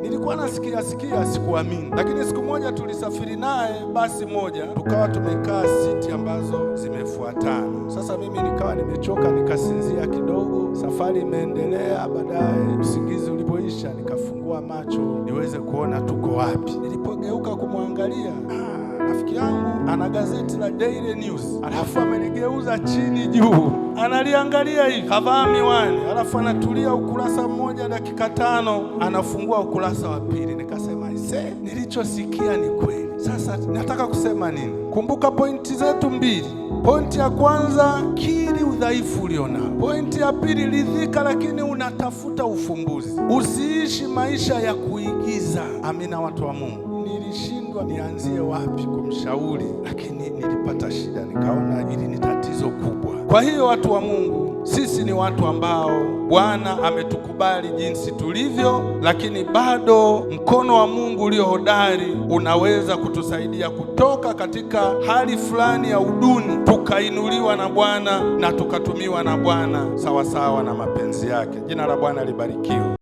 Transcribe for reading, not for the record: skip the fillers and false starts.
Nilikuwa nasikia sikuamini, lakini siku moja tulisafiri naye basi moja, tukawa tumekaa siti ambazo zimefuatana. Sasa mimi nikawa nimechoka, nikasinzia kidogo. Safari imeendelea, baadaye usingizi ulipoisha nikafungua macho niweze kuona tuko wapi. Nilipogeuka kumwangalia, rafiki yangu ana gazeti la Daily News, alafu amenigeuza chini juu, analiangalia hivi, kavaa miwani, alafu anatulia ukurasa mmoja dakika 5, anafungua ukurasa wa pili. Nikasema nilichosikia ni kweli. Sasa nataka kusema nini? Kumbuka pointi zetu mbili. Pointi ya kwanza, kiri udhaifu ulionao. Pointi ya pili, ridhika lakini unatafuta ufumbuzi. Usiishi maisha ya kuigiza. Amina, watu wa Mungu. Nilishindwa nianzie wapi kumshauri, lakini nilipata shida, nikaona hili ni tatizo kubwa. Kwa hiyo watu wa Mungu, sisi ni watu ambao Bwana ametukubali jinsi tulivyo, lakini bado mkono wa Mungu ulio hodari unaweza kutusaidia kutoka katika hali fulani ya uduni, tukainuliwa na Bwana na tukatumiwa na Bwana sawasawa na mapenzi yake. Jina la Bwana libarikiwe.